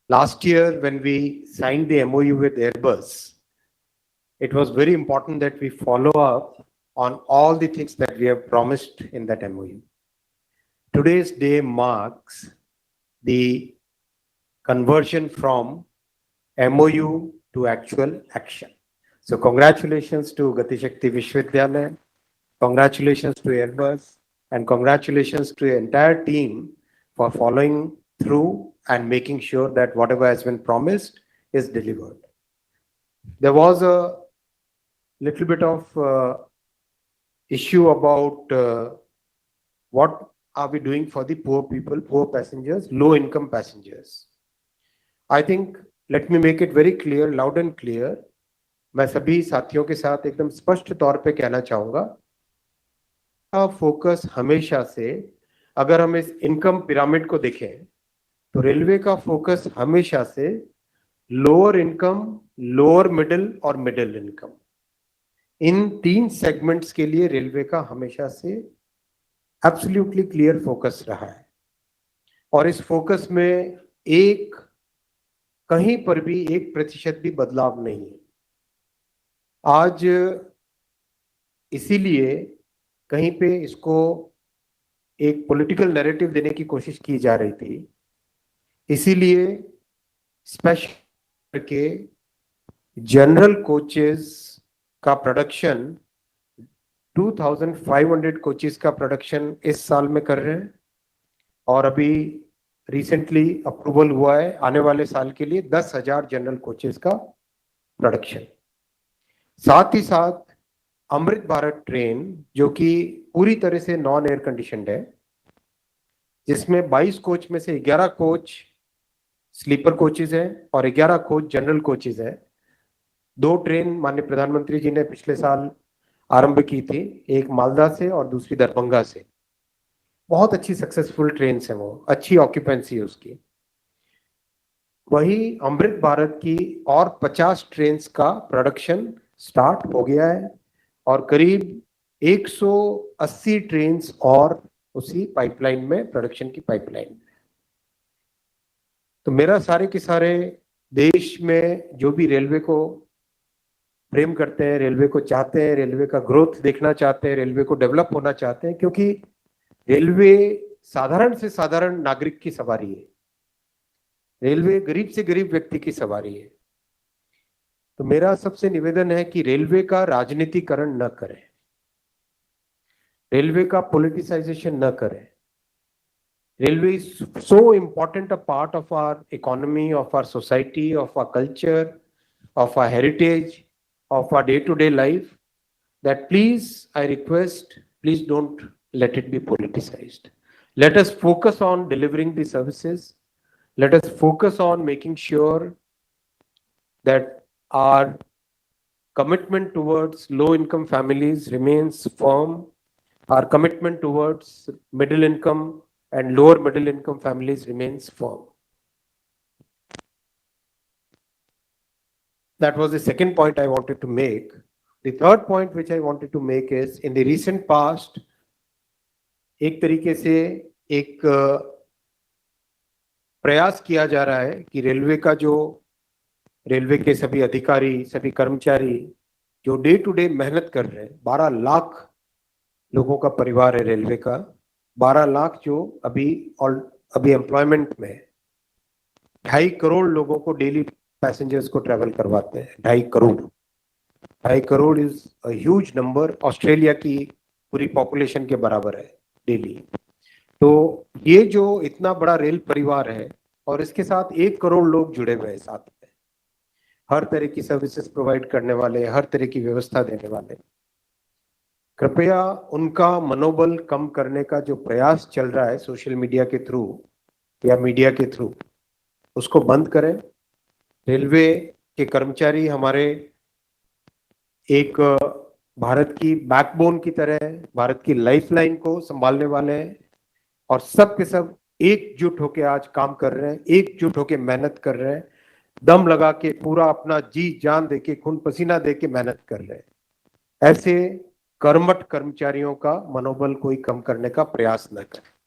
Last year, when we signed the MOU with Airbus, it was very important that we follow up on all the things that we have promised in that MOU. Today's day marks the conversion from MOU to actual action. So congratulations to Gati Shakti Vishwavidyalaya, congratulations to Airbus, and congratulations to the entire team for following through and making sure that whatever has been promised is delivered. There was a little bit of issue about what are we doing for the poor people, poor passengers, low income passengers. I think let me make it very clear, loud and clear. मैं सभी साथियों के साथ एकदम स्पष्ट तौर पे कहना चाहूंगा, फोकस हमेशा से, अगर हम इस इनकम पिरामिड को देखें तो रेलवे का फोकस हमेशा से लोअर इनकम, लोअर मिडिल और मिडिल इनकम, इन तीन सेगमेंट्स के लिए रेलवे का हमेशा से एब्सोल्युटली क्लियर फोकस रहा है। और इस फोकस में कहीं पर भी 1% भी बदलाव नहीं है। आज इसीलिए कहीं पे इसको एक पॉलिटिकल नैरेटिव देने की कोशिश की जा रही थी, इसीलिए स्पेशल करके जनरल कोचेस का प्रोडक्शन 2500 कोचेस का प्रोडक्शन इस साल में कर रहे हैं और अभी रिसेंटली अप्रूवल हुआ है आने वाले साल के लिए 10,000 जनरल कोचेस का प्रोडक्शन। साथ ही साथ अमृत भारत ट्रेन जो कि पूरी तरह से नॉन एयर कंडीशनड है, जिसमें 22 कोच में से 11 कोच स्लीपर कोचेस है और 11 कोच जनरल कोचेस है। 2 ट्रेन माननीय प्रधानमंत्री जी ने पिछले साल आरंभ की थी, एक मालदा से और दूसरी दरभंगा से। बहुत अच्छी सक्सेसफुल ट्रेन है, वो अच्छी ऑक्यूपेंसी है उसकी। वही अमृत भारत की और 50 ट्रेन का प्रोडक्शन स्टार्ट हो गया है और करीब 180 ट्रेन और उसी पाइपलाइन में, प्रोडक्शन की पाइपलाइन में। तो मेरा सारे के सारे देश में जो भी रेलवे को प्रेम करते हैं, रेलवे को चाहते हैं, रेलवे का ग्रोथ देखना चाहते हैं, रेलवे को डेवलप होना चाहते हैं, क्योंकि रेलवे साधारण से साधारण नागरिक की सवारी है, रेलवे गरीब से गरीब व्यक्ति की सवारी है। तो मेरा सबसे निवेदन है कि रेलवे का राजनीतिकरण न करें, रेलवे का पॉलिटिसाइजेशन न करें। Railway is so important a part of our economy, of our society, of our culture, of our heritage, of our day-to-day life, that please, I request, please don't let it be politicized. Let us focus on delivering the services. Let us focus on making sure that our commitment towards low-income families remains firm. Our commitment towards middle income and lower middle income families remains firm. That was the second point I wanted to make. The third point which I wanted to make is, in the recent past, एक तरीके से एक प्रयास किया जा रहा है कि रेलवे के सभी अधिकारी, सभी कर्मचारी जो डे टू डे मेहनत कर रहे हैं, 12 लाख लोगों का परिवार है रेलवे का, 12 लाख जो अभी एम्प्लॉयमेंट में, 2.5 करोड़ लोगों को डेली पैसेंजर्स को ट्रैवल करवाते हैं। 2.5 crore is a huge number, Australia की पूरी पॉपुलेशन के बराबर है डेली। तो ये जो इतना बड़ा रेल परिवार है और इसके साथ 1 करोड़ लोग जुड़े हुए हैं साथ में, हर तरह की सर्विसेज प्रोवाइड करने वाले, हर तरह की व्यवस्था देने वाले, कृपया उनका मनोबल कम करने का जो प्रयास चल रहा है सोशल मीडिया के थ्रू या मीडिया के थ्रू, उसको बंद करें। रेलवे के कर्मचारी हमारे एक भारत की बैकबोन की तरह है, भारत की लाइफलाइन को संभालने वाले हैं और सब के सब एकजुट होकर आज काम कर रहे हैं, एकजुट होकर मेहनत कर रहे हैं, दम लगा के पूरा अपना जी जान देके, खून पसीना देके मेहनत कर रहे हैं। ऐसे कर्मठ कर्मचारियों का मनोबल कोई कम करने का प्रयास न करे।